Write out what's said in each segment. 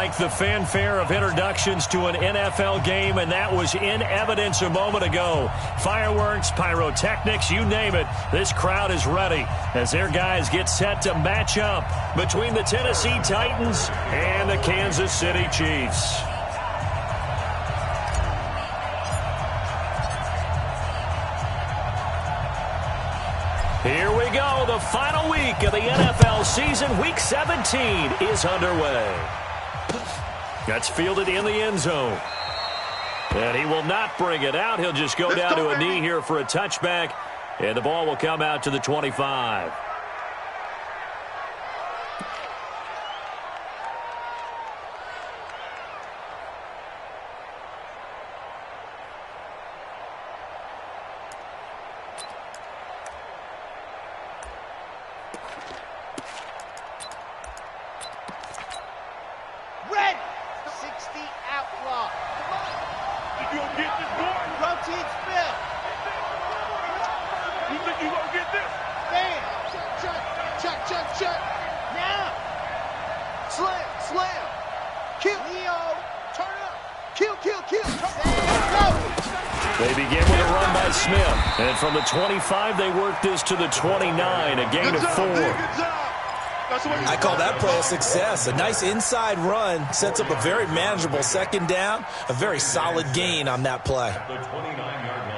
like the fanfare of introductions to an NFL game, and that was in evidence a moment ago. Fireworks, pyrotechnics, you name it. This crowd is ready as their guys get set to match up between the Tennessee Titans and the Kansas City Chiefs. Here we go. The final week of the NFL season. Week 17 is underway. That's fielded in the end zone. And he will not bring it out. He'll just go down to a knee here for a touchback. And the ball will come out to the 25. They begin with a run by Smith. And from the 25, they work this to the 29, a gain of 4. I call that play a success. A nice inside run sets up a very manageable second down. A very solid gain on that play. The 29-yard line.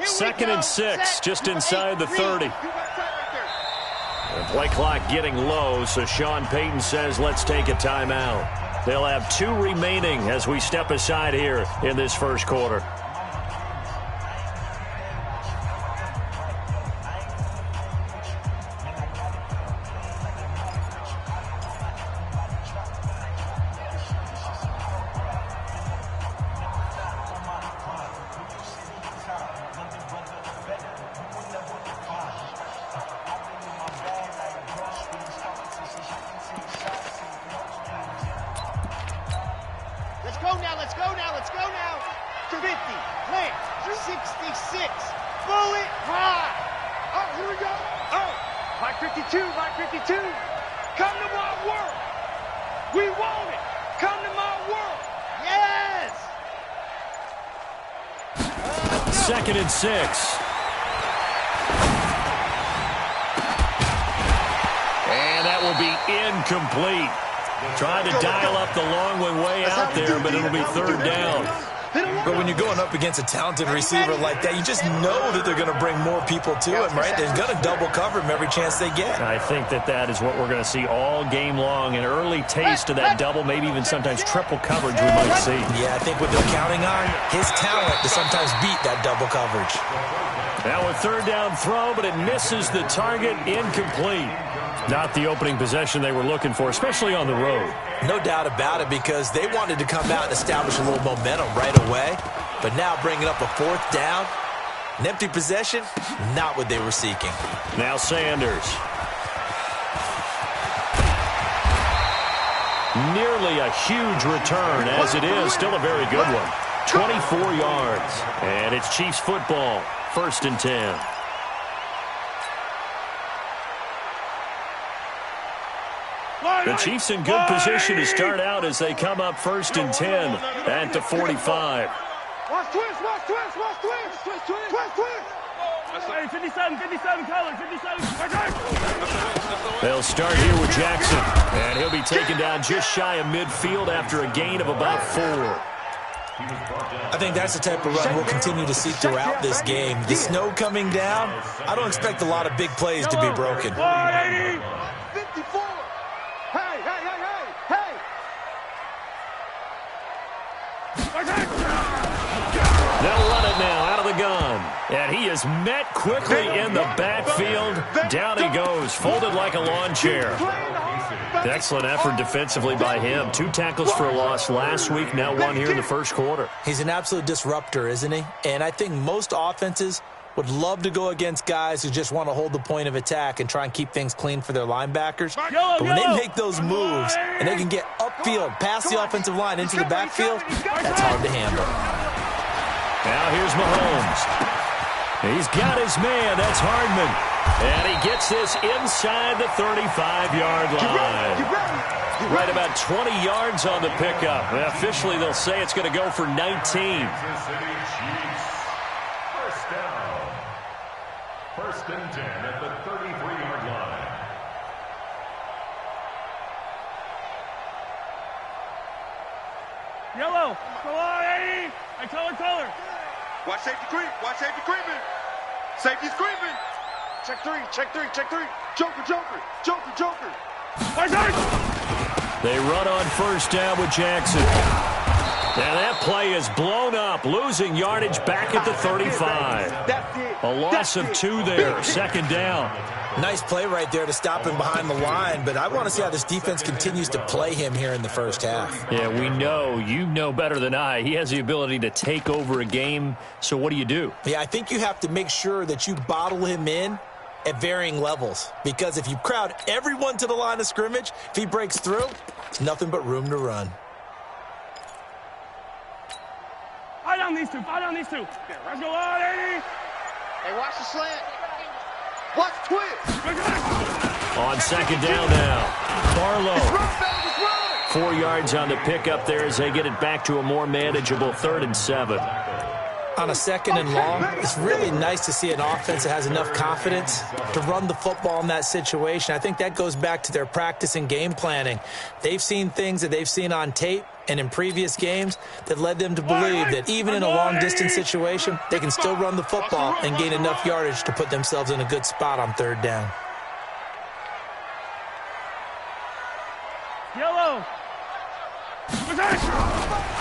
Second and 6, just inside the 30. The play clock getting low, so Sean Payton says, let's take a timeout. They'll have 2 remaining as we step aside here in this first quarter. Let's go now. 50, plant, 66, bullet, high. Oh, here we go. Oh, Mike 52, Mike 52. Come to my world. We want it. Come to my world. Yes. Second and 6. And that will be incomplete. Trying to dial up the long way out there, but it'll be third down. But when you're going up against a talented receiver like that, you just know that they're going to bring more people to him, right? They're going to double cover him every chance they get. I think that is what we're going to see all game long. An early taste of that double, maybe even sometimes triple coverage we might see. Yeah, I think what they're counting on, his talent to sometimes beat that double coverage. Now a third down throw, but it misses the target, incomplete. Not the opening possession they were looking for, especially on the road. No doubt about it, because they wanted to come out and establish a little momentum right away. But now bringing up a fourth down, an empty possession, not what they were seeking. Now Sanders. Nearly a huge return, as it is. Still a very good one. 24 yards. And it's Chiefs football. First and 10. The Chiefs in good position to start out as they come up first and 10 at the 45. Watch twist, watch twist, watch twist, twist, twist, twist, twist. Hey, 57, 57, color, 57. They'll start here with Jackson, and he'll be taken down just shy of midfield after a gain of about 4. I think that's the type of run we'll continue to see throughout this game. The snow coming down, I don't expect a lot of big plays to be broken. 180, 54. Hey, hey, hey, hey, hey. They'll run it now out of the gun. And he is met quickly in the backfield. Down he goes, folded like a lawn chair. Excellent effort defensively by him. 2 tackles for a loss last week, now 1 here in the first quarter. He's an absolute disruptor, isn't he? And I think most offenses would love to go against guys who just want to hold the point of attack and try and keep things clean for their linebackers. But when they make those moves and they can get upfield, past the offensive line into the backfield, that's hard to handle. Now here's Mahomes. He's got his man. That's Hardman. And he gets this inside the 35-yard line. Right about 20 yards on the pickup. Officially, they'll say it's going to go for 19. First and 10 at the 33-yard line. Yellow. Go on, Eddie. Hey, color. Watch safety creep. Watch safety creeping. Safety's creeping. Check three. Joker. They run on first down with Jackson. And that play is blown up, losing yardage back at the 35. A loss of 2 there, second down. Nice play right there to stop him behind the line, but I want to see how this defense continues to play him here in the first half. Yeah, we know. You know better than I. He has the ability to take over a game, so what do? Yeah, I think you have to make sure that you bottle him in at varying levels, because if you crowd everyone to the line of scrimmage, if he breaks through, it's nothing but room to run. Fight on these two. Let's go on, Eddie. Hey, watch the slant. Watch twist. On second down now. Barlow. 4 yards on the pickup there as they get it back to a more manageable 3rd and 7. On a 2nd and long, it's really nice to see an offense that has enough confidence to run the football in that situation. I think that goes back to their practice and game planning. They've seen things that they've seen on tape and in previous games that led them to believe that even in a long-distance situation, they can still run the football and gain enough yardage to put themselves in a good spot on 3rd down. Yellow.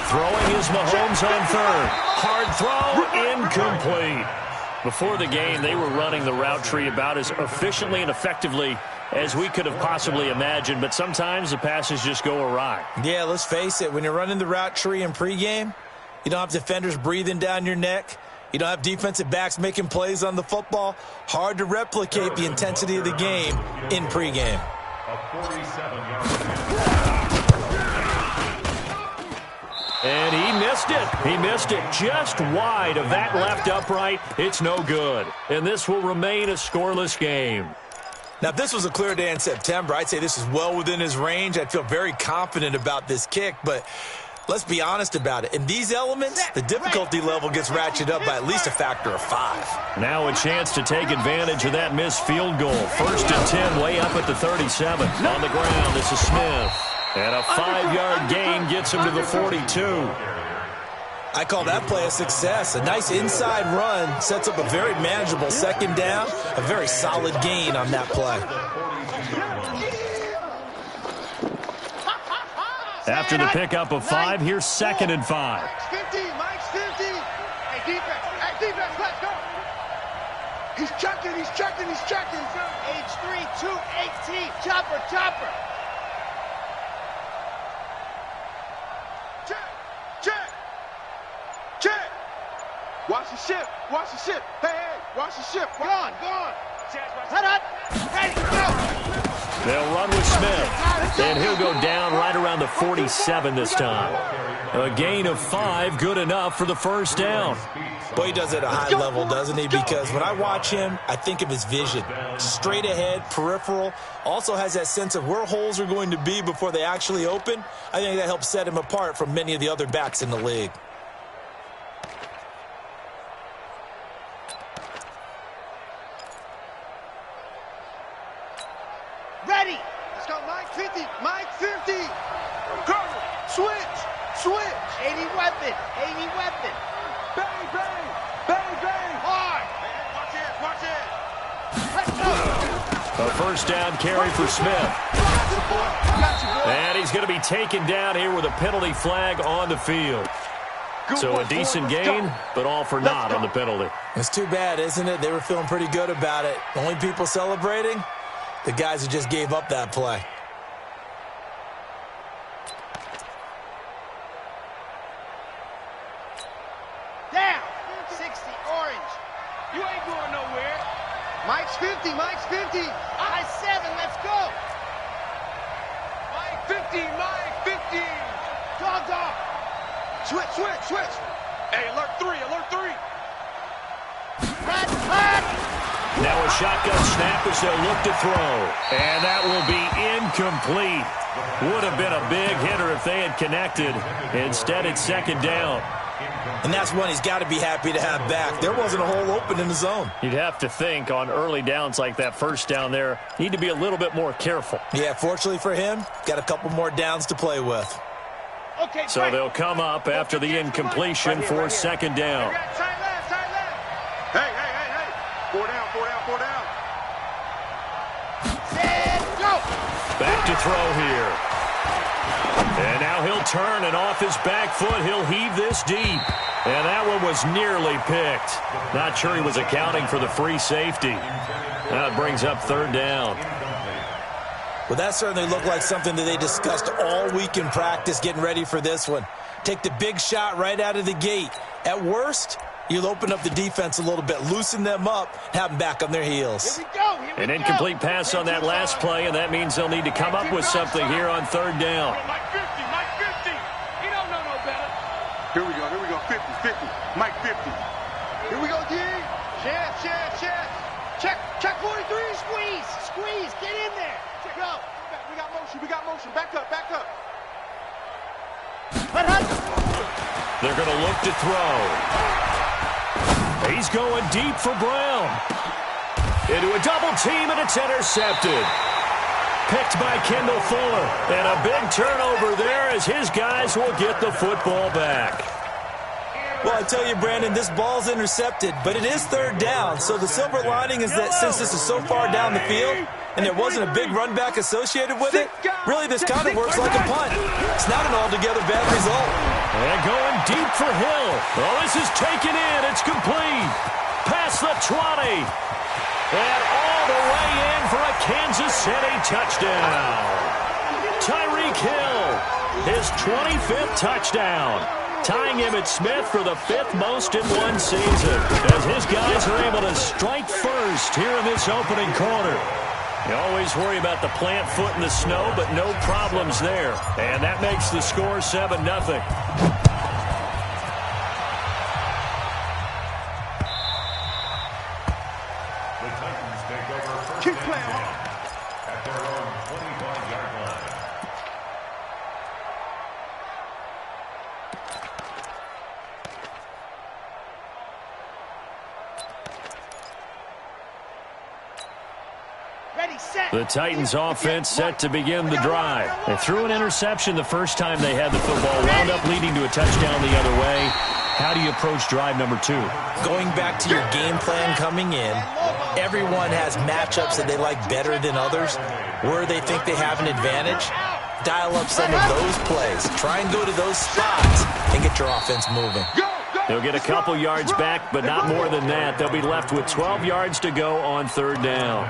Throwing is Mahomes on 3rd. Hard throw, incomplete. Before the game, they were running the route tree about as efficiently and effectively as we could have possibly imagined, but sometimes the passes just go awry. Yeah, let's face it. When you're running the route tree in pregame, you don't have defenders breathing down your neck. You don't have defensive backs making plays on the football. Hard to replicate the intensity of the game in pregame. And he missed it. He missed it just wide of that left upright. It's no good. And this will remain a scoreless game. Now, if this was a clear day in September, I'd say this is well within his range. I'd feel very confident about this kick, but let's be honest about it. In these elements, the difficulty level gets ratcheted up by at least a factor of 5. Now a chance to take advantage of that missed field goal. 1st and 10, way up at the 37. On the ground, this is Smith. And a 5-yard gain gets him to the 42. I call that play a success. A nice inside run sets up a very manageable 2nd down. A very solid gain on that play. After the pickup of 5, here's 2nd and 5. Mike's 50. Hey, defense, let's go. He's checking. H3, 218. Chopper. Check. Watch the ship. Hey, watch the ship. Go on. Head up. Hey, go. They'll run with Smith. And he'll go down right around the 47 this time. A gain of 5, good enough for the 1st down. Boy, he does it at a high level, doesn't he? Because when I watch him, I think of his vision. Straight ahead, peripheral. Also has that sense of where holes are going to be before they actually open. I think that helps set him apart from many of the other backs in the league. Ready. Let's go, Mike 50. Colonel, switch. 80 weapon. Bang. Hard. Watch it. Let's go. A 1st down carry for Smith. And he's going to be taken down here with a penalty flag on the field. So a decent gain, but all for naught on the penalty. It's too bad, isn't it? They were feeling pretty good about it. Only people celebrating, the guys who just gave up that play. You ain't going nowhere. Mike's 50. Mike's 50. I 7. Let's go. Mike 50. Mike 50. Dog, dog. Switch, switch, switch. Hey, alert 3. Alert 3. Now a shotgun snap as they'll look to throw. And that will be incomplete. Would have been a big hitter if they had connected. Instead, it's second down. And that's one he's got to be happy to have back. There wasn't a hole open in the zone. You'd have to think on early downs like that first down there, need to be a little bit more careful. Yeah, fortunately for him, got a couple more downs to play with. Okay, so they'll come up after the incompletion for second down. Tight left, tight left. Hey, hey, hey, hey. 4 down, 4 down, 4 down. Set, go. Back to throw here. And now he'll turn, and off his back foot, he'll heave this deep. And that one was nearly picked. Not sure he was accounting for the free safety. That brings up third down. Well, that certainly looked like something that they discussed all week in practice getting ready for this one. Take the big shot right out of the gate. At worst, you'll open up the defense a little bit, loosen them up, have them back on their heels. Here we go, here we An incomplete pass on that last play, and that means they'll need to come up with something here on third down. Mike 50, Mike 50. He don't know no better. Here we go, 50, 50. Mike 50. Here we go, D. Chance, chance, chance. Check 43, squeeze, squeeze, get in there. Go. We got motion, back up, back up. They're going to look to throw. He's going deep for Brown. Into a double team, and it's intercepted. Picked by Kendall Fuller. And a big turnover there as his guys will get the football back. Well, I tell you, Brandon, this ball's intercepted, but it is third down. So the silver lining is that since this is so far down the field and there wasn't a big run back associated with it, really this kind of works like a punt. It's not an altogether bad result. And going deep for Hill. Oh, this is taken in. It's complete. Past the 20. And all the way in for a Kansas City touchdown. Tyreek Hill, his 25th touchdown. Tying Emmitt Smith for the 5th most in one season. As his guys are able to strike first here in this opening quarter. You always worry about the plant foot in the snow, but no problems there. And that makes the score 7-0. The Titans offense set to begin the drive. They threw an interception the first time they had the football, wound up leading to a touchdown the other way. How do you approach drive number 2? Going back to your game plan coming in, everyone has matchups that they like better than others. Where they think they have an advantage, dial up some of those plays. Try and go to those spots and get your offense moving. They'll get a couple yards back, but not more than that. They'll be left with 12 yards to go on third down.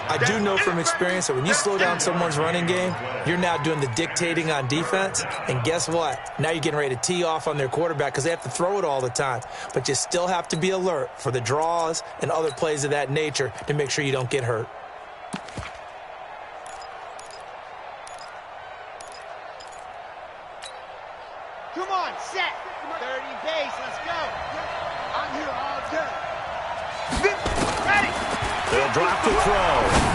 I do know from experience that when you slow down someone's running game, you're now doing the dictating on defense. And guess what? Now you're getting ready to tee off on their quarterback because they have to throw it all the time. But you still have to be alert for the draws and other plays of that nature to make sure you don't get hurt. Come on, set. 30 base, let's go. I'm here all day. Ready. They'll drop the throw.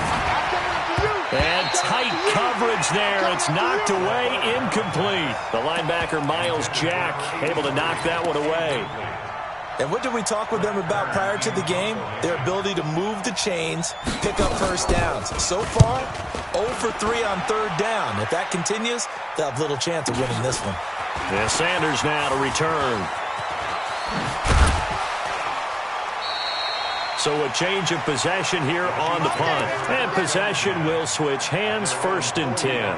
And tight coverage there. It's knocked away, incomplete. The linebacker, Miles Jack, able to knock that one away. And what did we talk with them about prior to the game? Their ability to move the chains, pick up first downs. So far, 0 for 3 on third down. If that continues, they'll have little chance of winning this one. And Sanders now to return. So a change of possession here on the punt. And possession will switch hands, 1st and 10.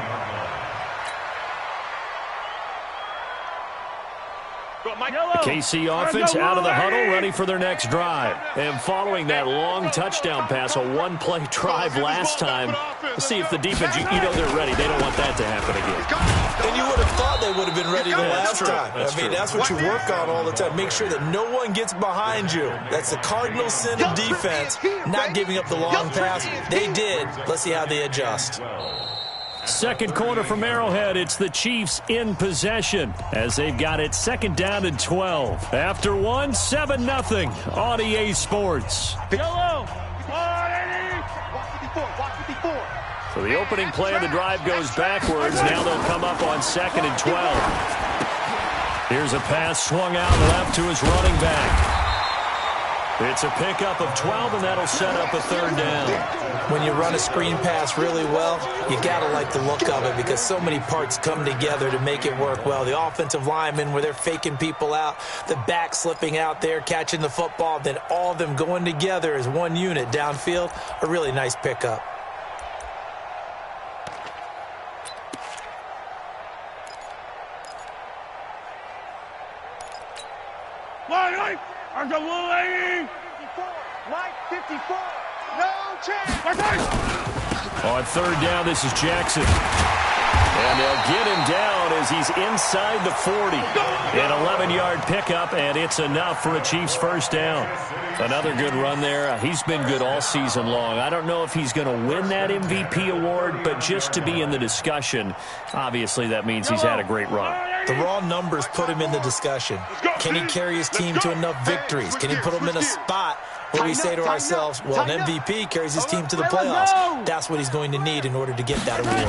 The KC offense out of the huddle, ready for their next drive. And following that long touchdown pass, a one-play drive last time, let's see if the defense, you know they're ready. They don't want that to happen again. And you would have thought they would have been ready the last time. I mean, that's what you work on all the time. Make sure that no one gets behind you. That's the cardinal sin of defense, not giving up the long pass. They did. Let's see how they adjust. Second quarter from Arrowhead. It's the Chiefs in possession as they've got it second down and 12. After one, 7-0 on EA Sports. Yellow. So the opening play of the drive goes backwards. Now they'll come up on second and 12. Here's a pass swung out left to his running back. It's a pickup of 12, and that'll set up a third down. When you run a screen pass really well, you got to like the look of it because so many parts come together to make it work well. The offensive linemen, where they're faking people out, the back slipping out there, catching the football, then all of them going together as one unit downfield, a really nice pickup. Mike 54. No chance. On third down, this is Jackson. And they'll get him down as he's inside the 40. An 11-yard pickup, and it's enough for a Chiefs first down. Another good run there. He's been good all season long. I don't know if he's going to win that MVP award, but just to be in the discussion, obviously that means he's had a great run. The raw numbers put him in the discussion. Can he carry his team to enough victories? Can he put them in a spot where we say to ourselves, well, an MVP carries his team to the playoffs. That's what he's going to need in order to get that award.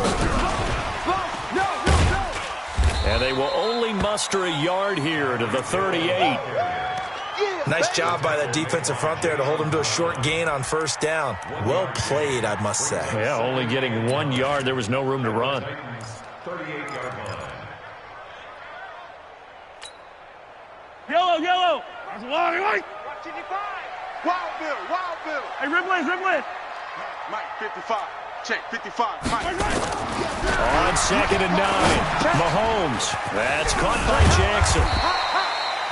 And they will only muster a yard here to the 38. Nice job by that defensive front there to hold him to a short gain on first down. Well played, I must say. Yeah, only getting 1 yard. There was no room to run. 38-yard line. Yellow. That's a lot of light. 55. Wild Bill. Hey, Riblin. Mike 55. Check 55. Mike. On second and 9, Mahomes. That's caught by Jackson.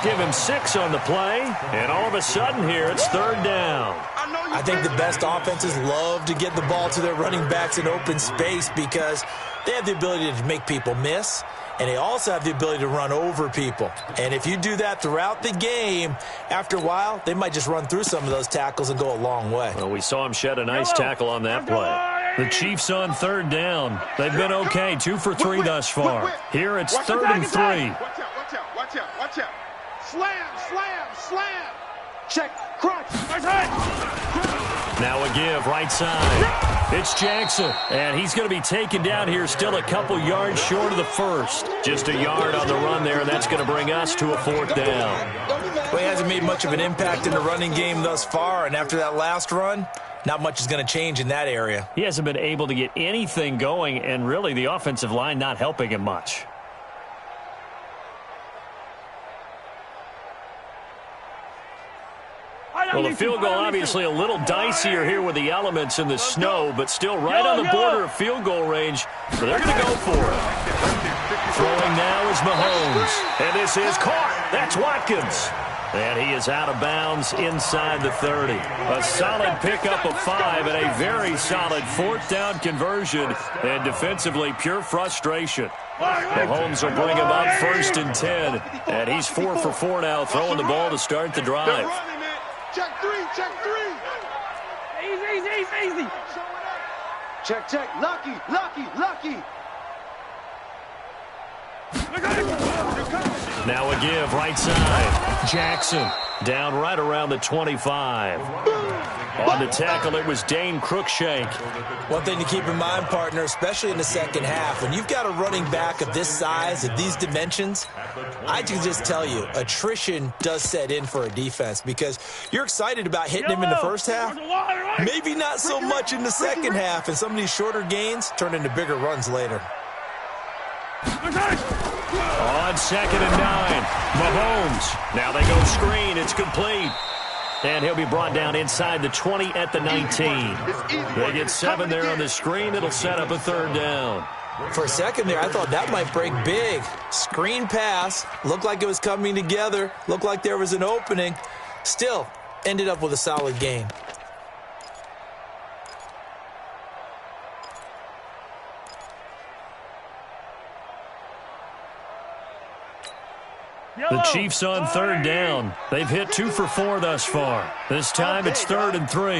Give him 6 on the play, and all of a sudden here it's third down. I think the best offenses love to get the ball to their running backs in open space because they have the ability to make people miss, and they also have the ability to run over people. And if you do that throughout the game, after a while, they might just run through some of those tackles and go a long way. Well, we saw him shed a nice tackle on that play. The Chiefs on third down. They've been okay, 2 for 3 thus far. Here it's third and 3. Watch out. Slam. Check, crunch. Now a give, right side. It's Jackson, and he's going to be taken down here still a couple yards short of the first. Just a yard on the run there, and that's going to bring us to a fourth down. Well, he hasn't made much of an impact in the running game thus far, and after that last run, not much is going to change in that area. He hasn't been able to get anything going, and really the offensive line not helping him much. Well, the field goal obviously a little dicier here with the elements in the snow, but still right on the border of field goal range. So they're going to go for it. Throwing now is Mahomes. And this is caught. That's Watkins. And he is out of bounds inside the 30. A solid pickup of 5 and a very solid fourth down conversion. And defensively, pure frustration. Mahomes will bring him up first and 10. And he's 4 for 4 now, throwing the ball to start the drive. Check 3. Easy. Check. Lucky. Now a give, right side. Jackson down right around the 25. On the tackle, it was Dane Cruikshank. One thing to keep in mind, partner, especially in the second half, when you've got a running back of this size, of these dimensions, I can just tell you, attrition does set in for a defense because you're excited about hitting him in the first half, maybe not so much in the second half, and some of these shorter gains turn into bigger runs later. On second and 9, Mahomes. Now they go screen. It's complete. And he'll be brought down inside the 20 at the 19. They get 7 there on the screen. It'll set up a third down. For a second there, I thought that might break big. Screen pass. Looked like it was coming together. Looked like there was an opening. Still, ended up with a solid gain. The Chiefs on third down. They've hit 2 for 4 thus far. This time it's 3rd and 3.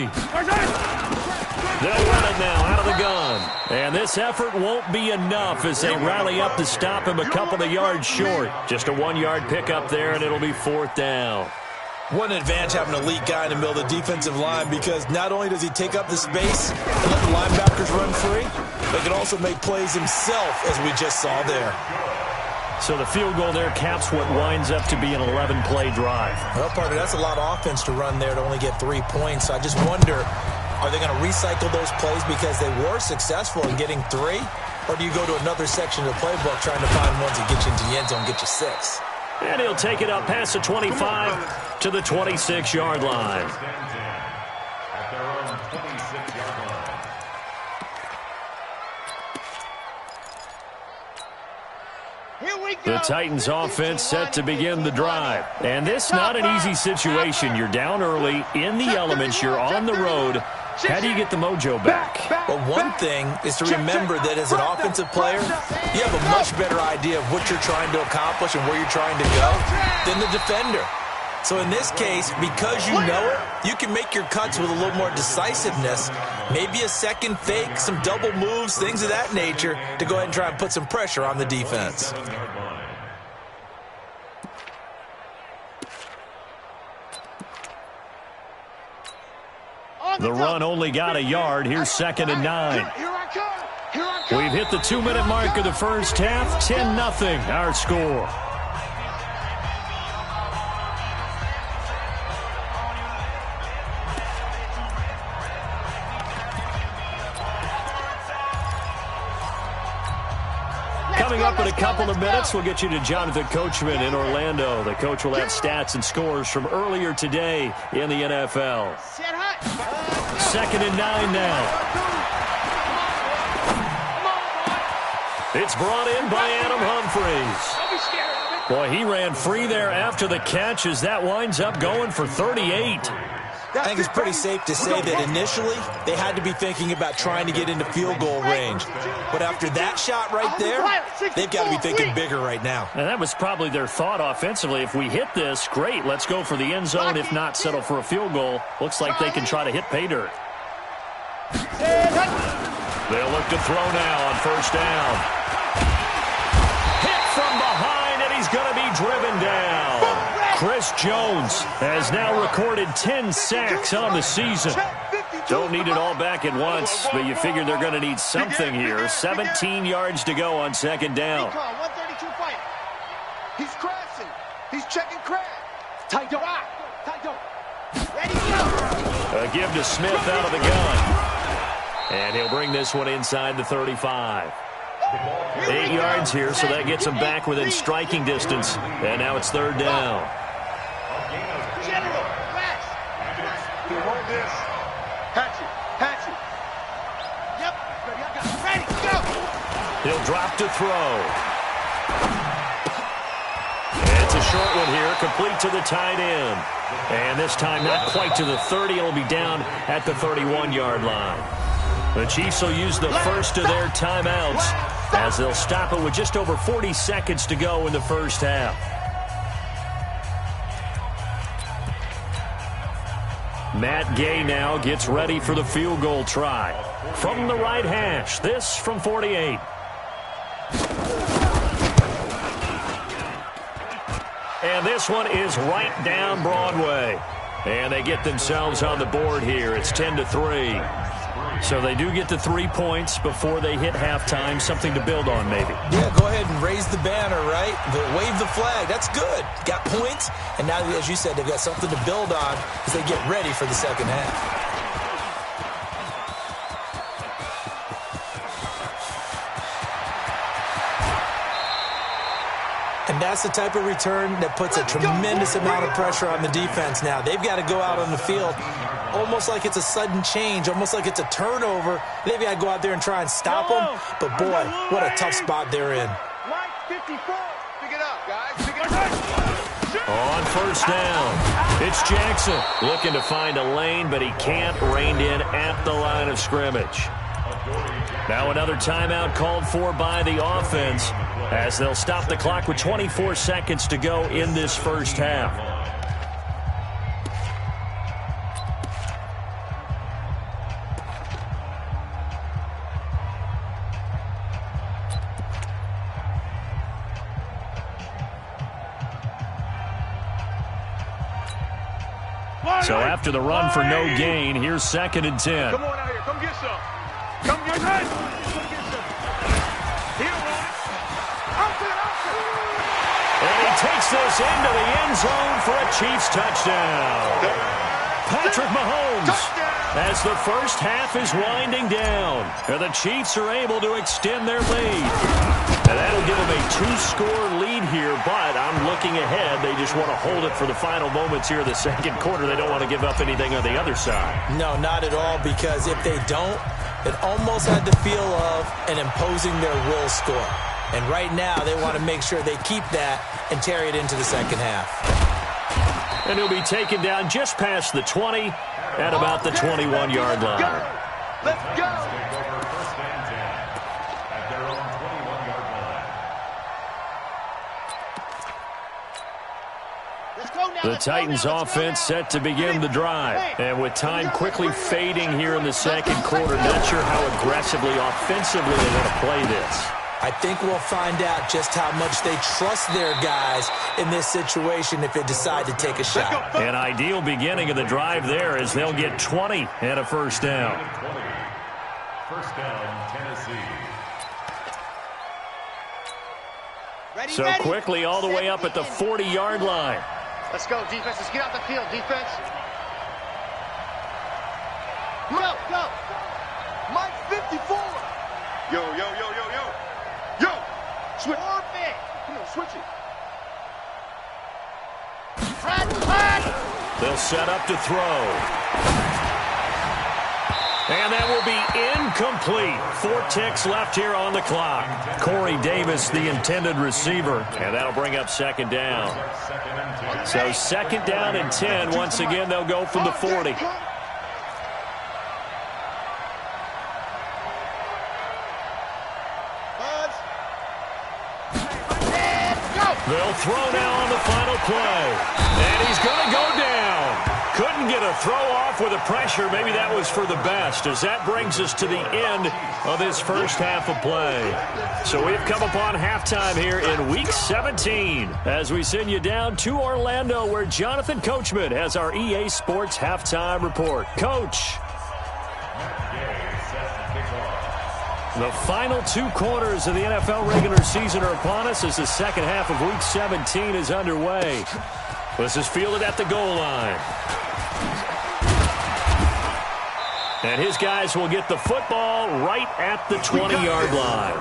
They'll run it now out of the gun. And this effort won't be enough as they rally up to stop him a couple of yards short. Just a 1-yard pickup there, and it'll be 4th down. What an advantage having an elite guy in the middle of the defensive line, because not only does he take up the space and let the linebackers run free, but he can also make plays himself, as we just saw there. So the field goal there caps what winds up to be an 11-play drive. Well, partner, that's a lot of offense to run there to only get 3 points. I just wonder, are they going to recycle those plays because they were successful in getting 3? Or do you go to another section of the playbook trying to find ones that get you into the end zone and get you 6? And he'll take it up past the 25 to the 26-yard line. At their own 26-yard line. Here we go. The Titans offense set to begin the drive. And this not an easy situation. You're down early, in the elements, you're on the road. How do you get the mojo back? Well, one thing is to remember that as an offensive player, you have a much better idea of what you're trying to accomplish and where you're trying to go than the defender. So in this case, because you know it, you can make your cuts with a little more decisiveness, maybe a second fake, some double moves, things of that nature, to go ahead and try and put some pressure on the defense. The run only got a yard. Here's 2nd and 9. We've hit the 2-minute mark of the first half. 10-0 our score. Coming up in a couple of minutes, we'll get you to Jonathan Coachman in Orlando. The coach will have stats and scores from earlier today in the NFL. 2nd and 9 now. It's brought in by Adam Humphries. Boy, he ran free there after the catch as that winds up going for 38. I think it's pretty safe to say that initially they had to be thinking about trying to get into field goal range. But after that shot right there, they've got to be thinking bigger right now. And that was probably their thought offensively. If we hit this, great, let's go for the end zone. If not, settle for a field goal. Looks like they can try to hit pay dirt. They'll look to throw now on 1st down. Hit from behind, and he's going to be driven down. Chris Jones has now recorded 10 sacks on the season. Don't need it all back at once, but you figure they're going to need something here. 17 yards to go on 2nd down. 132 fighting. He's crashing. He's checking crash. Tight door. Ready, go. A give to Smith out of the gun. And he'll bring this one inside the 35. 8 yards here, so that gets him back within striking distance. And now it's 3rd down. General, rest. Hold this. Hatch it. Yep. Ready, go. He'll drop to throw. It's a short one here, complete to the tight end. And this time not quite to the 30. It'll be down at the 31-yard line. The Chiefs will use the first of their timeouts as they'll stop it with just over 40 seconds to go in the first half. Matt Gay now gets ready for the field goal try. From the right hash, this from 48. And this one is right down Broadway. And they get themselves on the board here. It's 10-3. So they do get the 3 points before they hit halftime. Something to build on, maybe. Yeah, go ahead and raise the banner, right? Wave the flag. That's good. Got points, and now, as you said, they've got something to build on as they get ready for the second half. And that's the type of return that puts a tremendous amount of pressure on the defense now. They've got to go out on the field almost like it's a sudden change, almost like it's a turnover. They've got to go out there and try and stop them. But, boy, what a tough spot they're in. Line 54. Pick it up, guys. Pick it up. On 1st down, it's Jackson looking to find a lane, but he can't. Reined in at the line of scrimmage. Now another timeout called for by the offense as they'll stop the clock with 24 seconds to go in this first half. So after the run for no gain, here's 2nd and 10. Come on out here. Come get some. Come get some. Come get some. He'll run it. And he takes this into the end zone for a Chiefs touchdown. Patrick Mahomes, as the first half is winding down, and the Chiefs are able to extend their lead. And that'll give them a 2-score lead here, but I'm looking ahead. They just want to hold it for the final moments here in the second quarter. They don't want to give up anything on the other side. No, not at all, because if they don't, it almost had the feel of an imposing their will score. And right now, they want to make sure they keep that and carry it into the second half. And he'll be taken down just past the 20 at about the 21-yard line. Let's go. The Titans offense set to begin the drive. And with time quickly fading here in the second quarter, not sure how aggressively, offensively they want to play this. I think we'll find out just how much they trust their guys in this situation if they decide to take a shot. An ideal beginning of the drive there as they'll get 20 and a first down. First down, Tennessee. So quickly all the way up at the 40-yard line. Let's go, defense. Let's get out the field, defense. Go, go. Mike 54. Yo, yo, yo, yo, yo. Yo. Switch. Come on, switch it. They'll set up to throw. And that will be incomplete. 4 ticks left here on the clock. Corey Davis, the intended receiver. And that'll bring up 2nd down. So 2nd down and 10. Once again, they'll go from the 40. They'll throw now on the final play. And he's going to go down. Couldn't get a throw off with the pressure. Maybe that was for the best, as that brings us to the end of this first half of play. So we've come upon halftime here in Week 17 as we send you down to Orlando, where Jonathan Coachman has our EA Sports halftime report. Coach. The final 2 quarters of the NFL regular season are upon us as the second half of Week 17 is underway. This is fielded at the goal line. And his guys will get the football right at the 20-yard line.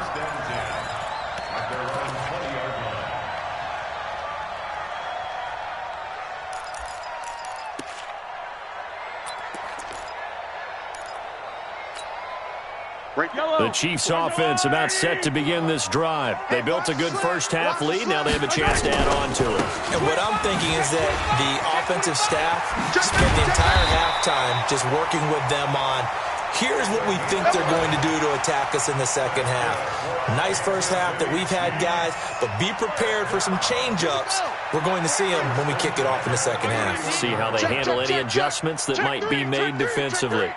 The Chiefs offense about set to begin this drive. They built a good first half lead. Now they have a chance to add on to it. And what I'm thinking is that the offensive staff spent the entire halftime just working with them on, here's what we think they're going to do to attack us in the second half. Nice first half that we've had, guys, but be prepared for some change-ups. We're going to see them when we kick it off in the second half. See how they handle any adjustments that might be made defensively.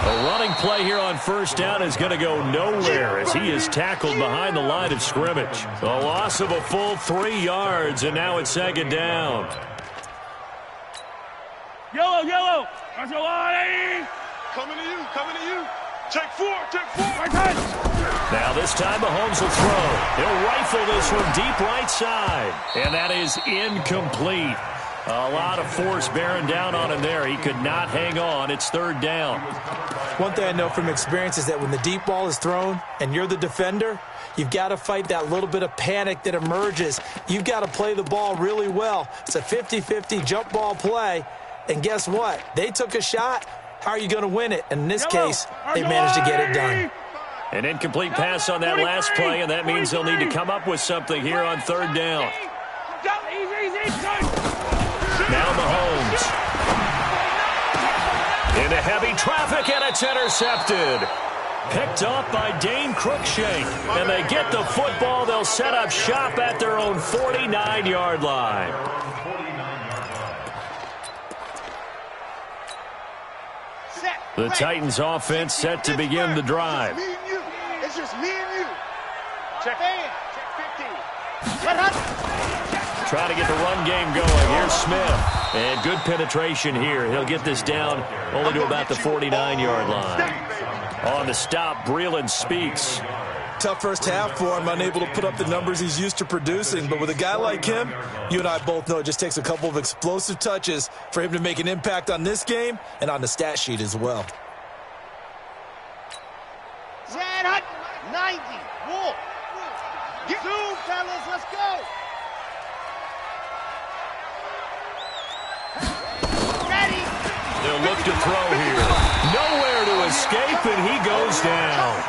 A running play here on first down is going to go nowhere as he is tackled behind the line of scrimmage. A loss of a full 3 yards, and now it's 2nd down. Yellow, yellow. Coming to you, coming to you. Take 4, take 4. Now this time Mahomes will throw. He'll rifle this from deep right side, and that is incomplete. A lot of force bearing down on him there. He could not hang on. It's 3rd down. One thing I know from experience is that when the deep ball is thrown and you're the defender, you've got to fight that little bit of panic that emerges. You've got to play the ball really well. It's a 50-50 jump ball play. And guess what? They took a shot. How are you going to win it? And in this case, they managed to get it done. An incomplete pass on that last play, and that means they'll need to come up with something here on 3rd down. Now Mahomes. it's intercepted. Picked off by Dane Cruikshank. And they get the football. They'll set up shop at their own 49-yard line. The Titans offense set to begin the drive. It's just me and you. Check 50. Trying to get the run game going. Here's Smith. And good penetration here. He'll get this down only to about the 49-yard line. On the stop, Breeland Speaks. Tough first half for him, unable to put up the numbers he's used to producing. But with a guy like him, you and I both know it just takes a couple of explosive touches for him to make an impact on this game and on the stat sheet as well. Zed Hut, 90. Wolf. Zoom, fellas, let's go. Ready. They'll look to throw here. Nowhere to escape, and he goes down.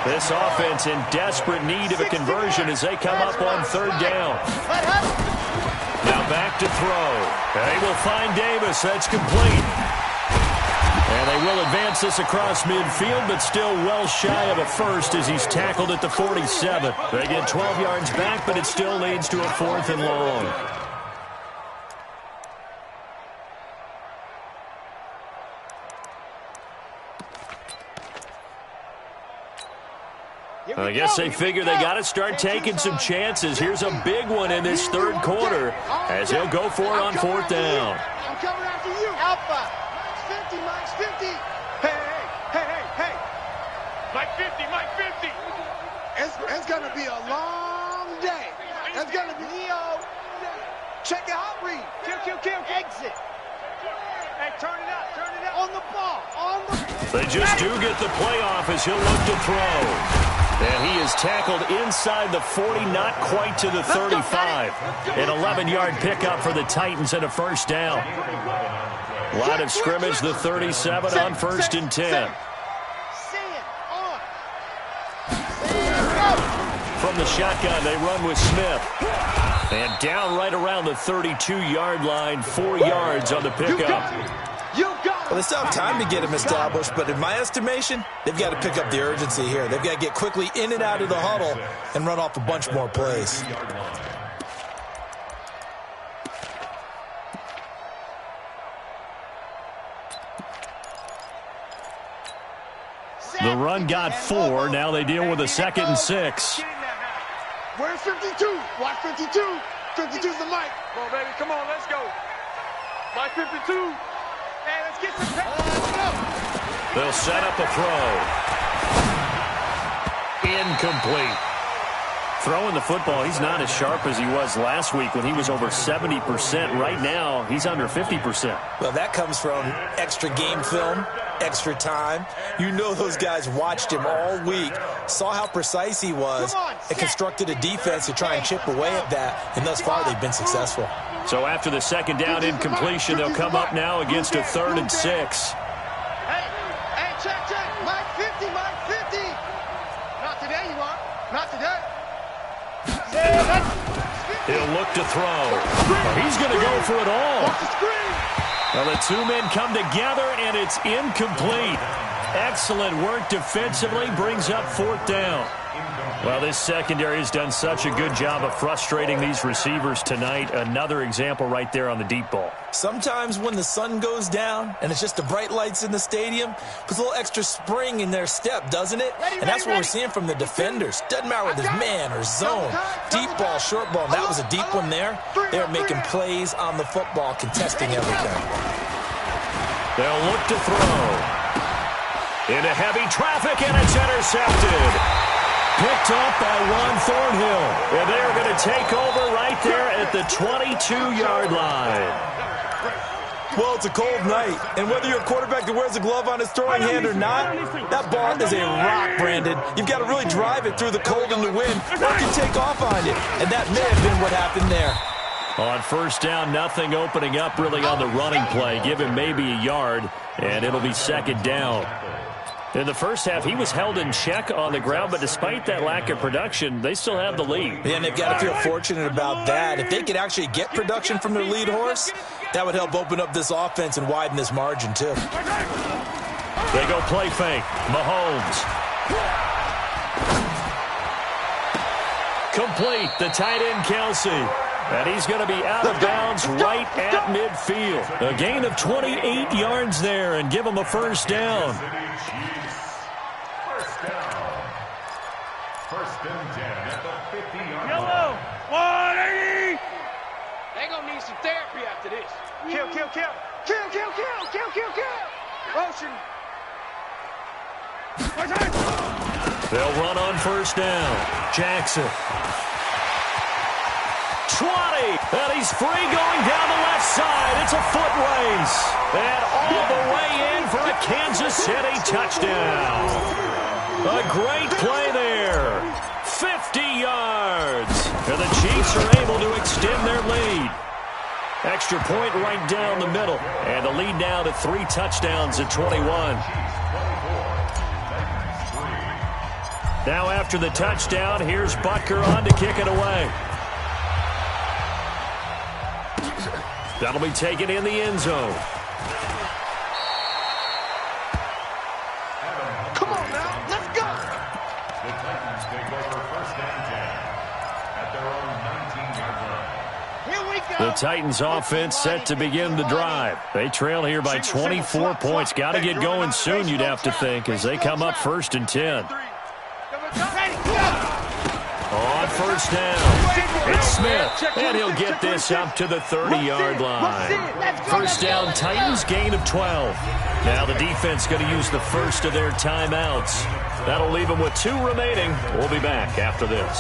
This offense in desperate need of a conversion as they come up on third down. Now back to throw. They will find Davis. That's complete. And they will advance this across midfield, but still well shy of a first as he's tackled at the 47. They get 12 yards back, but it still leads to a 4th and long. I guess they figure they got to start taking some chances. Here's a big one in this third quarter as he'll go for it on 4th down. I'm coming after you. Alpha. Max 50. Hey. Mike 50. It's going to be a long day. It's going to be Leo. Check the hot read. Kill. Exit. Hey, turn it up. On the ball. They just do get the playoff as he'll look to throw. And he is tackled inside the 40, not quite to the 35. An 11-yard pickup for the Titans and a first down. Line of scrimmage, the 37 on 1st and 10. From the shotgun, they run with Smith. And down right around the 32-yard line, 4 yards on the pickup. Well, they still have time to get him established, but in my estimation, they've got to pick up the urgency here. They've got to get quickly in and out of the huddle and run off a bunch more plays. The run got 4. Now they deal with a 2nd and 6. Where's 52? Watch 52. 52's the mic. Come on, baby. Come on, let's go. Watch 52. Hey, let's get some pressure. They'll set up a throw. Incomplete. Throwing the football, he's not as sharp as he was last week when he was over 70%. Right now, he's under 50%. Well, that comes from extra game film, extra time. You know those guys watched him all week, saw how precise he was, and constructed a defense to try and chip away at that, and thus far they've been successful. So after the 2nd down incompletion, they'll come up now against a 3rd and 6. Hey, check. Mike 50. Not today, you are. Not today. He'll look to throw. He's going to go for it all. Well, the two men come together, and it's incomplete. Excellent work defensively, brings up 4th down. Well, this secondary has done such a good job of frustrating these receivers tonight. Another example right there on the deep ball. Sometimes when the sun goes down and it's just the bright lights in the stadium, puts a little extra spring in their step, doesn't it? And that's what we're seeing from the defenders. Doesn't matter whether it's man or zone, deep ball, short ball. That was a deep one there. They're making plays on the football, contesting everything. They'll look to throw. Into heavy traffic, and it's intercepted. Picked off by Juan Thornhill. And they're going to take over right there at the 22-yard line. Well, it's a cold night, and whether you're a quarterback that wears a glove on his throwing hand or not, that ball is a rock, Brandon. You've got to really drive it through the cold and the wind, or it can take off on you. And that may have been what happened there. On 1st down, nothing opening up really on the running play. Give him maybe a yard, and it'll be 2nd down. In the first half, he was held in check on the ground, but despite that lack of production, they still have the lead. And they've got to feel fortunate about that. If they could actually get production from their lead horse, that would help open up this offense and widen this margin, too. They go play fake. Mahomes. Complete. The tight end, Kelsey. And he's going to be out of bounds right at midfield. A gain of 28 yards there and give him a first down. First and 10 at the 50-yard line. Yellow. 180. They're going to need some therapy after this. Kill. Motion. They'll run on first down. Jackson. 20. And he's free going down the left side. It's a foot race. And all the way in for a Kansas City touchdown. A great play there. 50 yards. And the Chiefs are able to extend their lead. Extra point right down the middle. And the lead now to 3 touchdowns at 21. Now after the touchdown, here's Butker on to kick it away. That'll be taken in the end zone. Come on now, let's go. The Titans take over first and 10 at their own 19-yard line. Here we go. The Titans offense set to begin the drive. They trail here by 24 points. Got to get going soon, you'd have to think, as they come up first and 10. On first down, it's Smith, and he'll get this up to the 30-yard line. First down, Titans, gain of 12. Now the defense going to use the first of their timeouts. That'll leave them with 2 remaining. We'll be back after this.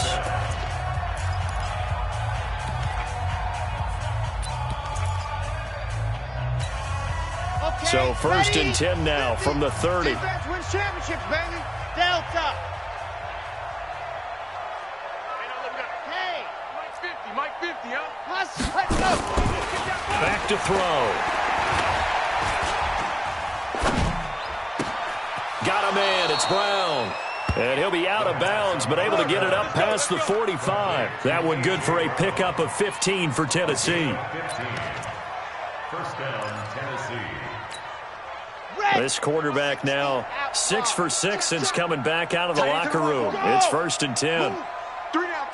So first and 10 now from the 30. Defense wins championships, baby. Delta. Hey. Mike 50, huh? Let's go. Back to throw. Got a man. It's Brown. And he'll be out of bounds, but able to get it up past the 45. That one good for a pickup of 15 for Tennessee. First down, Tennessee. This quarterback now 6 for 6 since coming back out of the locker room. It's first and 10. 3 down.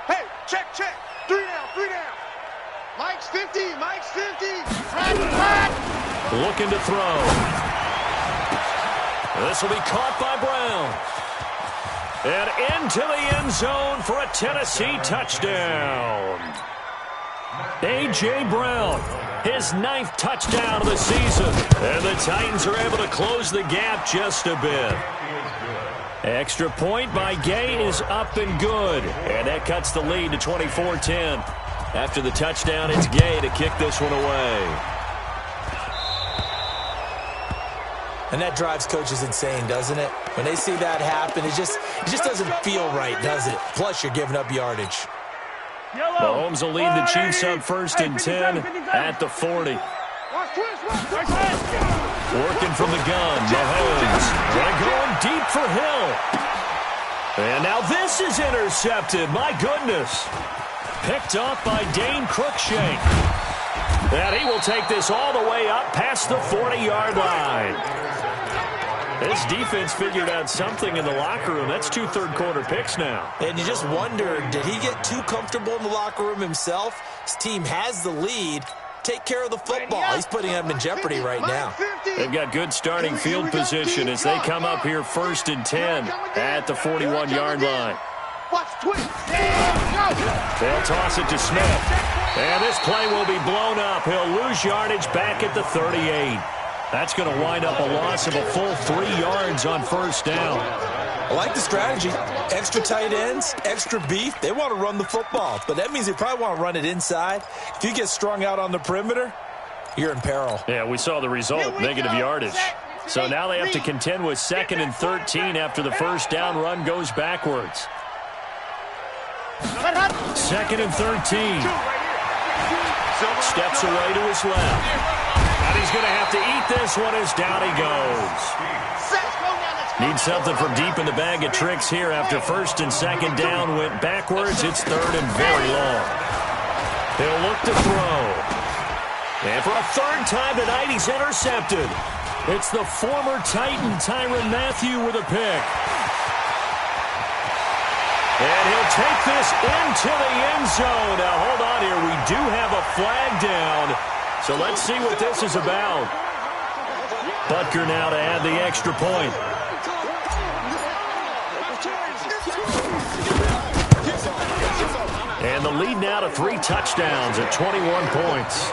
Hey, check. 3 down. Mike's 50. Right. Looking to throw. This will be caught by Brown. And into the end zone for a Tennessee touchdown. A.J. Brown, his 9th touchdown of the season. And the Titans are able to close the gap just a bit. Extra point by Gay is up and good. And that cuts the lead to 24-10. After the touchdown, it's Gay to kick this one away. And that drives coaches insane, doesn't it? When they see that happen, it just doesn't feel right, does it? Plus, you're giving up yardage. Mahomes will lead the Chiefs on first and 10 at the 40. Working from the gun, Mahomes. They're going deep for Hill. And now this is intercepted. My goodness. Picked off by Dane Cruikshank. And he will take this all the way up past the 40-yard line. This defense figured out something in the locker room. That's 2 third-quarter picks now. And you just wonder, did he get too comfortable in the locker room himself? His team has the lead. Take care of the football. He's putting them in jeopardy right now. They've got good starting field position as they come up here first and 10 at the 41-yard line. They'll toss it to Smith. And this play will be blown up. He'll lose yardage back at the 38. That's going to wind up a loss of a full 3 yards on first down. I like the strategy. Extra tight ends, extra beef. They want to run the football, but that means they probably want to run it inside. If you get strung out on the perimeter, you're in peril. Yeah, we saw the result, negative yardage. So now they have to contend with 2nd and 13 after the first down run goes backwards. 2nd and 13. Steps away to his left. And he's going to have to eat this one as down he goes. Need something from deep in the bag of tricks here after first and second down went backwards. It's 3rd and very long. He'll look to throw. And for a 3rd time tonight, he's intercepted. It's the former Titan Tyrann Mathieu with a pick. And he'll take this into the end zone. Now, hold on here. We do have a flag down. So let's see what this is about. Butker now to add the extra point. And the lead now to 3 touchdowns at 21 points.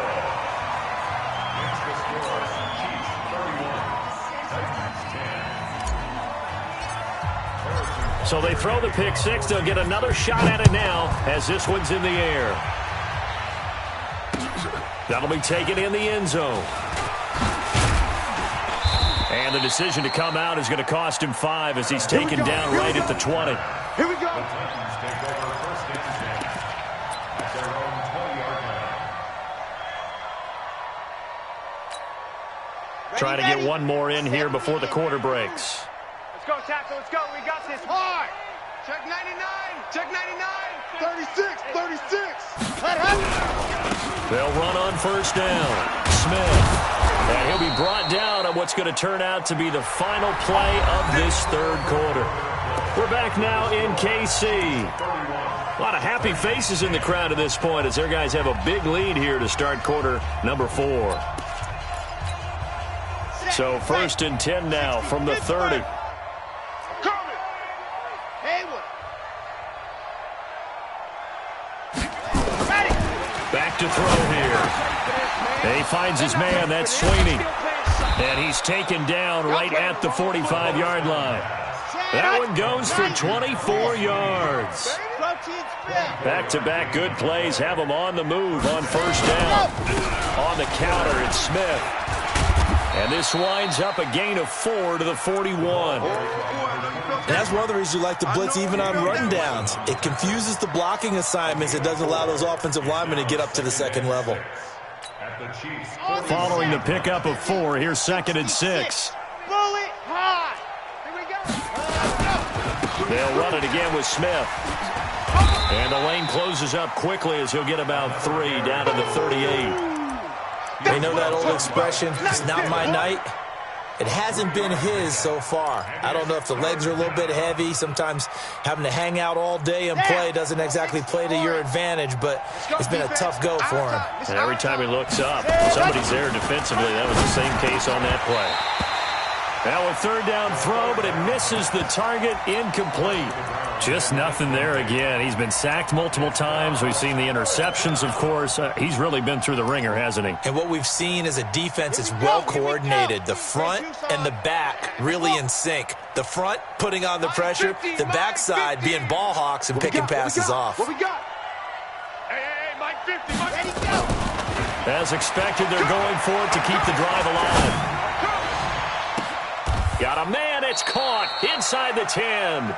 So they throw the pick six. They'll get another shot at it now as this one's in the air. That'll be taken in the end zone. And the decision to come out is going to cost him 5 as he's taken down right at the 20. Here we go. Trying to get one more in here before the quarter breaks. Let's go, tackle. Let's go. We got this. Hard. Check 99. Check 99. 36. 36. Let happen. They'll run on first down. Smith. And he'll be brought down on what's going to turn out to be the final play of this third quarter. We're back now in KC. A lot of happy faces in the crowd at this point as their guys have a big lead here to start quarter number 4. So first and 10 now from the 30. Back to throw here. He finds his man. That's Sweeney. And he's taken down right at the 45-yard line. That one goes for 24 yards. Back-to-back good plays have them on the move on first down. On the counter, it's Smith. And this winds up a gain of 4 to the 41. And that's one of the reasons you like to blitz even on rundowns. It confuses the blocking assignments. It doesn't allow those offensive linemen to get up to the second level. Following the pickup of 4, here's second and 6. Bullet high. Here we go. They'll run it again with Smith. And the lane closes up quickly as he'll get about 3 down to the 38. They know that old expression, it's not my night. It hasn't been his so far. I don't know if the legs are a little bit heavy. Sometimes having to hang out all day and play doesn't exactly play to your advantage, but it's been a tough go for him. And every time he looks up, somebody's there defensively. That was the same case on that play. Now a third down throw, but it misses the target, incomplete. Just nothing there again. He's been sacked multiple times. We've seen the interceptions, of course. He's really been through the ringer, hasn't he? And what we've seen is a defense that's well coordinated. The front and the back really in sync. The front putting on the pressure, the backside being ball hawks and picking passes off. What we got? Hey, Mike 50, Mike. Ready, go. As expected, they're going for it to keep the drive alive. Got a man, it's caught inside the 10.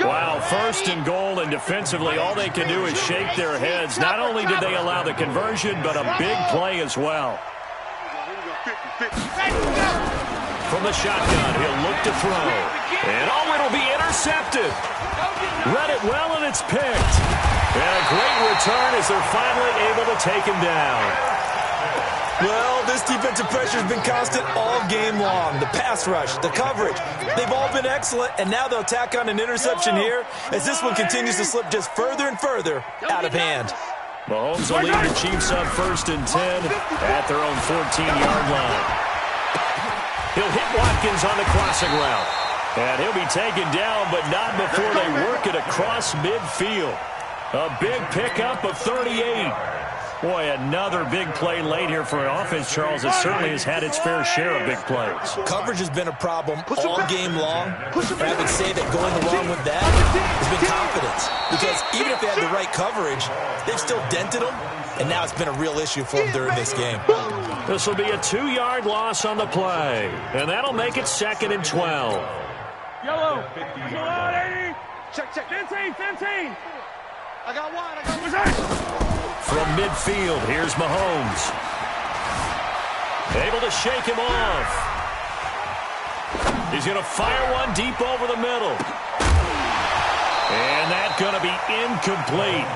Wow, first and goal, and defensively all they can do is shake their heads. Not only did they allow the conversion, but a big play as well. From the shotgun, he'll look to throw. And it'll be intercepted. Read it well, and it's picked. And a great return as they're finally able to take him down. Well, this defensive pressure has been constant all game long. The pass rush, the coverage, they've all been excellent, and now they'll tack on an interception here as this one continues to slip just further and further out of hand. Mahomes will lead the Chiefs on first and 10 at their own 14-yard line. He'll hit Watkins on the crossing route. And he'll be taken down, but not before they work it across midfield. A big pickup of 38. Boy, another big play late here for an offense, Charles, that certainly has had its fair share of big plays. Coverage has been a problem all game long. And I would say that going along with that has been confidence. Because even if they had the right coverage, they've still dented them. And now it's been a real issue for them during this game. This will be a 2-yard loss on the play. And that'll make it second and 12. Yellow. Check. 15. I got one. From midfield, here's Mahomes. Able to shake him off. He's going to fire one deep over the middle. And that's going to be incomplete.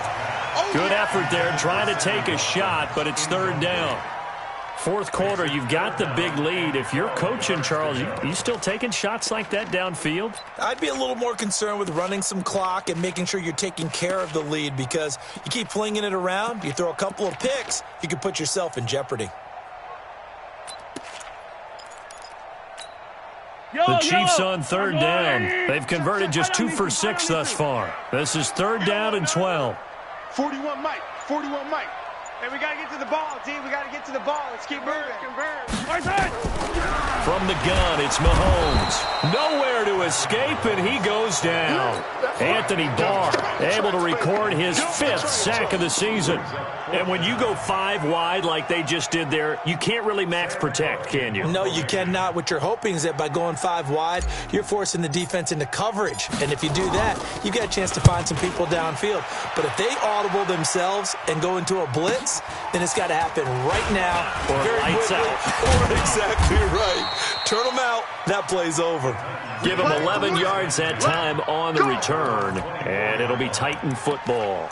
Good effort there trying to take a shot, but it's third down. Fourth quarter, you've got the big lead. If you're coaching, Charles, you still taking shots like that downfield? I'd be a little more concerned with running some clock and making sure you're taking care of the lead, because you keep flinging it around, you throw a couple of picks, you can put yourself in jeopardy. The Chiefs on third down. They've converted just 2 for 6 thus far. This is third down and 12. 41 Mike. 41 Mike. Hey, we got to get to the ball, D. We got to get to the ball. Let's keep moving. From the gun, it's Mahomes. Nowhere to escape, and he goes down. Anthony Barr able to record his 5th sack of the season. And when you go 5 wide like they just did there, you can't really max protect, can you? No, you cannot. What you're hoping is that by going 5 wide, you're forcing the defense into coverage. And if you do that, you get a chance to find some people downfield. But if they audible themselves and go into a blitz, then it's got to happen right now. Or lights out. Or exactly right. Turn them out. That play's over. Give him 11 yards that time on the return, and it'll be Titan football.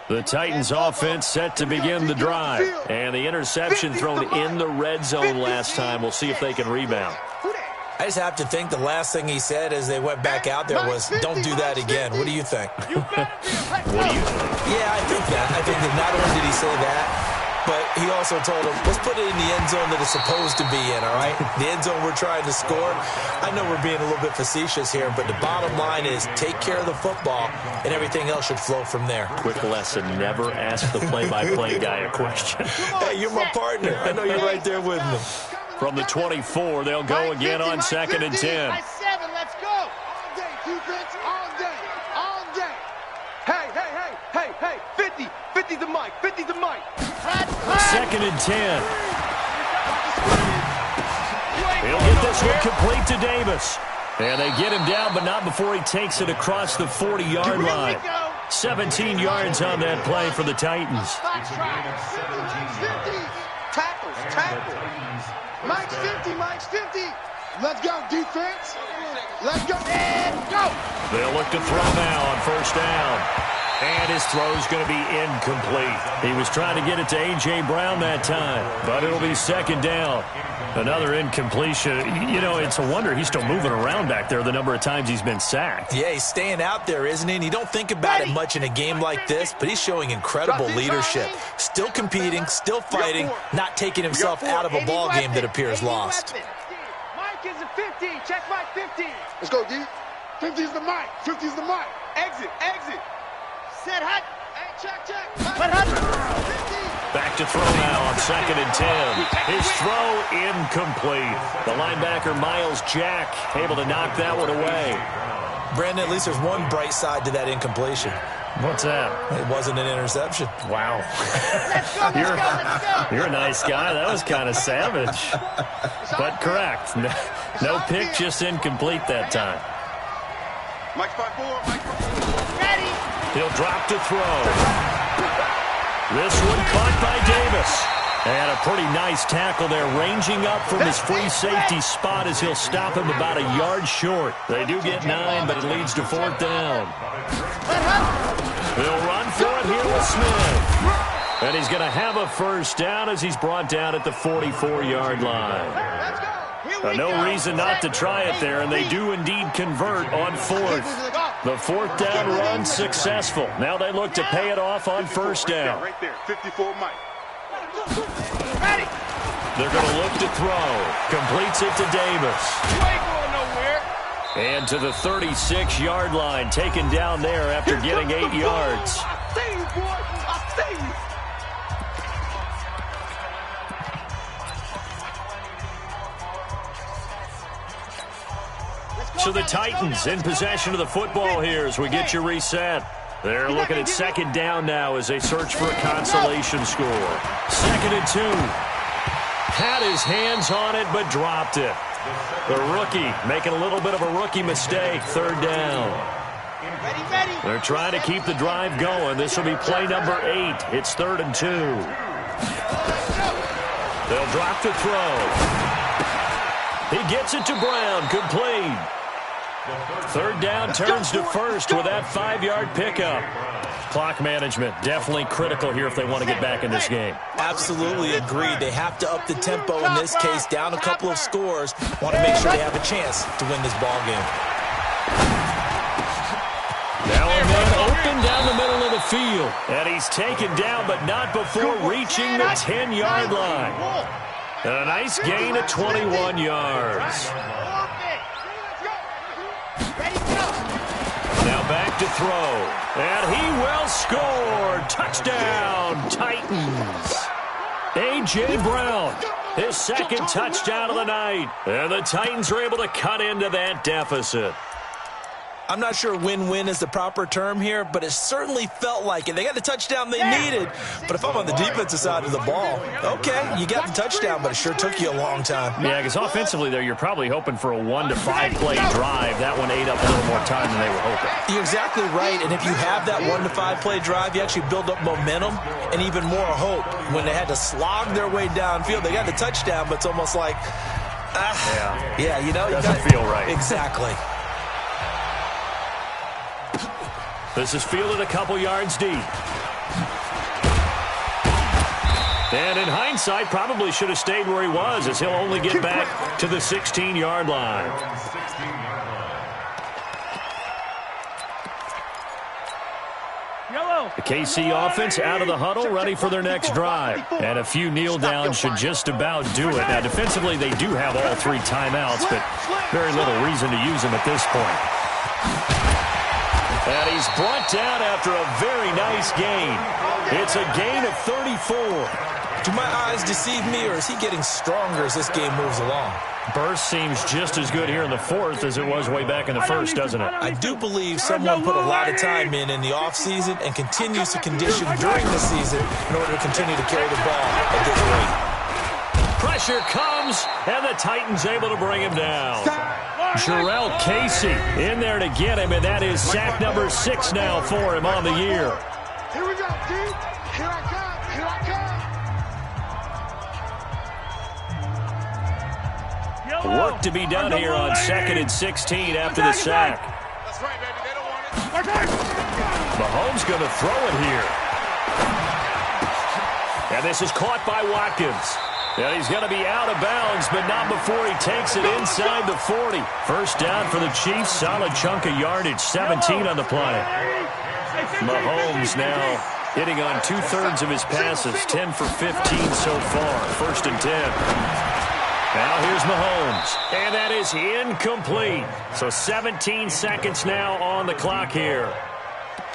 The Titans offense set to begin the drive, and the interception thrown in the red zone last time. We'll see if they can rebound. I just have to think the last thing he said as they went back out there was, don't do that again. What do you think? What do you think? Yeah, I think that. I think that not only did he say that, but he also told him, let's put it in the end zone that it's supposed to be in, all right? The end zone we're trying to score. I know we're being a little bit facetious here, but the bottom line is take care of the football, and everything else should flow from there. Quick lesson, never ask the play-by-play guy a question. Hey, you're my partner. I know you're right there with me. From the 24, they'll go again on 2nd and 10. Let's go. All day, defense, all day, all day. Hey, 50. 50 the mic, 50 the mic. 2nd and 10. He'll get this one complete to Davis. And they get him down, but not before he takes it across the 40-yard line. 17 yards on that play for the Titans. Tackles. Mike's 50. Let's go, defense. Let's go. And go. They'll look to throw now on first down. And his throw's going to be incomplete. He was trying to get it to A.J. Brown that time, but it'll be 2nd down. Another incompletion. You know, it's a wonder he's still moving around back there the number of times he's been sacked. Yeah, he's staying out there, isn't he? And you don't think about it much in a game like this, but he's showing incredible leadership. Still competing, still fighting, not taking himself out of a ball game that appears lost. Mike is a 50. Check Mike 50. Let's go, D. 50 is the mic. 50 is the mic. Exit. Set hut. Hey, check. Back to throw now on 2nd and 10. His throw incomplete. The linebacker, Miles Jack, able to knock that one away. Brandon, at least there's one bright side to that incompletion. What's that? It wasn't an interception. Wow. You're a nice guy. That was kind of savage. But correct. No pick, just incomplete that time. Mike's 5-4. Ready. He'll drop to throw. This one caught by Davis. And a pretty nice tackle there, ranging up from his free safety spot as he'll stop him about a yard short. They do get 9, but it leads to 4th down. They'll run for it here with Smith. And he's going to have a first down as he's brought down at the 44-yard line. No reason not to try it there, and they do indeed convert on 4th. The 4th down run successful. Now they look to pay it off on first down. Right there, 54 Mike. They're going to look to throw. Completes it to Davis. You ain't going nowhere. And to the 36-yard line, taken down there after getting 8 yards. I see you, boy. I see you. So the Titans in possession of the football here as we get you reset. They're looking at 2nd down now as they search for a consolation score. 2nd and 2. Had his hands on it, but dropped it. The rookie making a little bit of a rookie mistake. 3rd down. They're trying to keep the drive going. This will be play number 8. It's 3rd and 2. They'll drop to throw. He gets it to Brown. Complete. Third down turns to first with that 5-yard pickup. Clock management definitely critical here if they want to get back in this game. Absolutely agreed. They have to up the tempo in this case, down a couple of scores. Want to make sure they have a chance to win this ball game. Now a man open down the middle of the field. And he's taken down, but not before reaching the 10-yard line. And a nice gain of 21 yards. Now back to throw. And he will score. Touchdown, Titans. A.J. Brown, his second touchdown of the night. And the Titans are able to cut into that deficit. I'm not sure win-win is the proper term here, but it certainly felt like it. They got the touchdown they needed, but if I'm on the defensive side of the ball, okay, you got the touchdown, but it sure took you a long time. Yeah, because offensively there, you're probably hoping for a 1 to 5 play drive. That one ate up a little more time than they were hoping. You're exactly right, and if you have that 1 to 5 play drive, you actually build up momentum and even more hope. When they had to slog their way downfield, they got the touchdown, but it's almost like, yeah, you know. Doesn't feel right. Exactly. This is fielded a couple yards deep. And in hindsight, probably should have stayed where he was, as he'll only get back to the 16-yard line. The KC offense out of the huddle, ready for their next drive. And a few kneel downs should just about do it. Now, defensively, they do have all 3 timeouts, but very little reason to use them at this point. And he's brought down after a very nice gain. It's a gain of 34. Do my eyes deceive me, or is he getting stronger as this game moves along? Burst seems just as good here in the fourth as it was way back in the first, doesn't it? I do believe someone put a lot of time in the offseason and continues to condition during the season in order to continue to carry the ball at this rate. Pressure comes, and the Titans able to bring him down. Jarrell Casey in there to get him, and that is sack number 6 now for him on the year. Here we go, dude. Here I come. Here I come. Work to be done here on 2nd and 16 after the sack. That's right, baby. They don't want it. Mahomes going to throw it here. And this is caught by Watkins. And he's going to be out of bounds, but not before he takes it inside the 40. First down for the Chiefs. Solid chunk of yardage, 17 on the play. Mahomes now hitting on 2/3 of his passes, 10 for 15 so far. 1st and 10. Now here's Mahomes, and that is incomplete. So 17 seconds now on the clock here.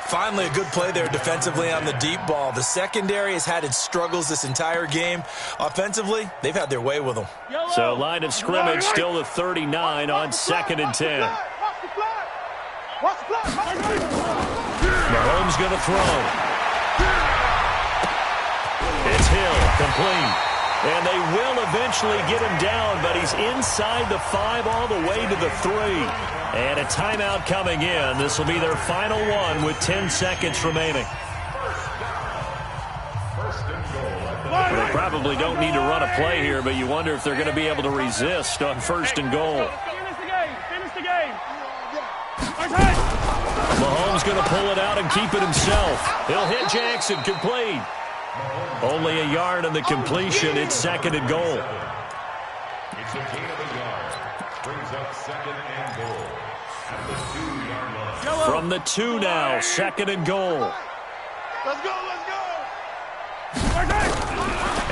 Finally, a good play there defensively on the deep ball. The secondary has had its struggles this entire game. Offensively, they've had their way with them. So line of scrimmage still the 39 on 2nd and 10. Mahomes going to throw. It's Hill, complete. And they will eventually get him down, but he's inside the 5 all the way to the 3. And a timeout coming in. This will be their final one with 10 seconds remaining. They probably don't need to run a play here, but you wonder if they're going to be able to resist on 1st and goal. Finish the game. Mahomes going to pull it out and keep it himself. He'll hit Jackson, complete. Only a yard on the completion. It's 2nd and goal. It's a gain of a yard. Brings up 2nd and goal at the 2-yard line. From the 2 now, 2nd and goal. Let's go, let's go.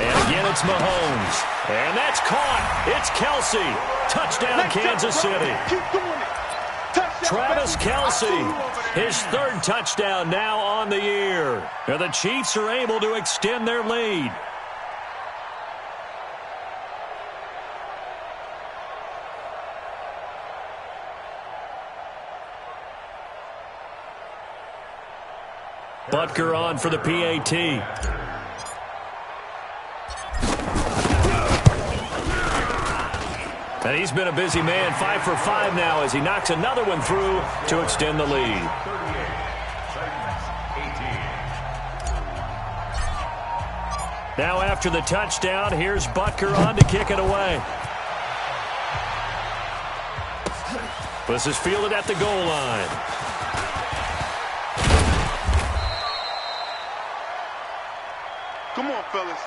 And again, it's Mahomes. And that's caught. It's Kelsey. Touchdown, Kansas City. Keep doing it. Travis Kelce, his 3rd touchdown now on the year. And the Chiefs are able to extend their lead. Butker on for the PAT. And he's been a busy man, 5 for 5 now as he knocks another one through to extend the lead. Now after the touchdown, here's Butker on to kick it away. This is fielded at the goal line. Come on, fellas.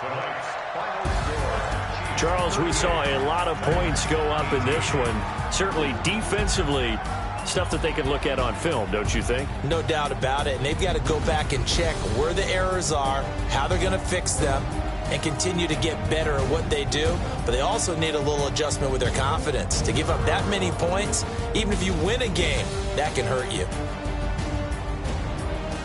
Charles, we saw a lot of points go up in this one. Certainly defensively, stuff that they can look at on film, don't you think? No doubt about it. And they've got to go back and check where the errors are, how they're going to fix them, and continue to get better at what they do. But they also need a little adjustment with their confidence. To give up that many points, even if you win a game, that can hurt you.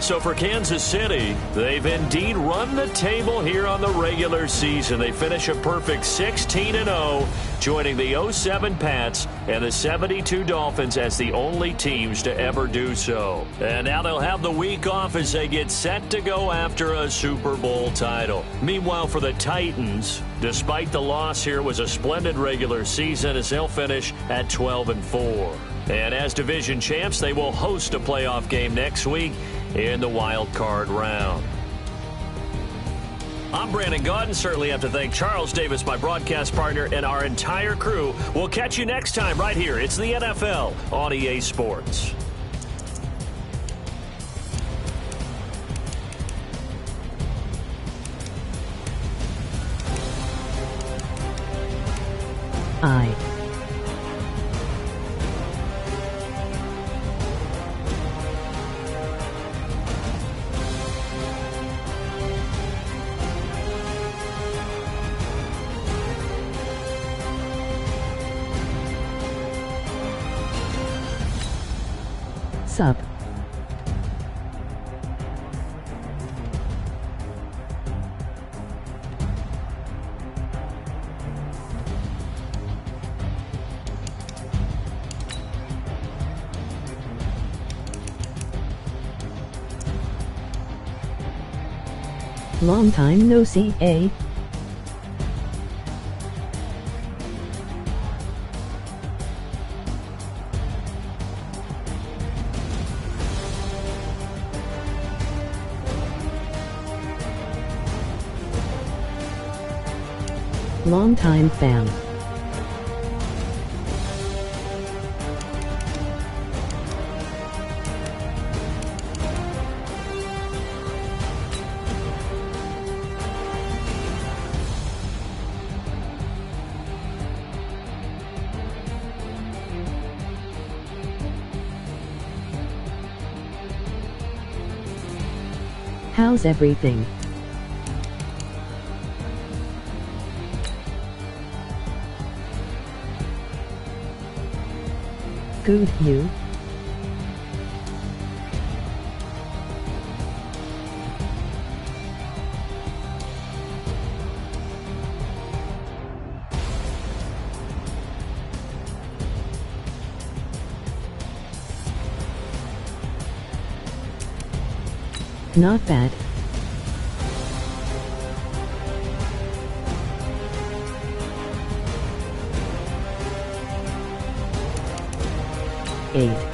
So for Kansas City, they've indeed run the table here on the regular season. They finish a perfect 16-0, joining the 07 Pats and the 72 Dolphins as the only teams to ever do so. And now they'll have the week off as they get set to go after a Super Bowl title. Meanwhile, for the Titans, despite the loss here, it was a splendid regular season as they'll finish at 12-4. And as division champs, they will host a playoff game next week in the wild card round. I'm Brandon Gaudin. Certainly have to thank Charles Davis, my broadcast partner, and our entire crew. We'll catch you next time right here. It's the NFL on EA Sports. Sub. Long time no see, eh? Long-time fan. How's everything? Good, you? Not bad. Eight.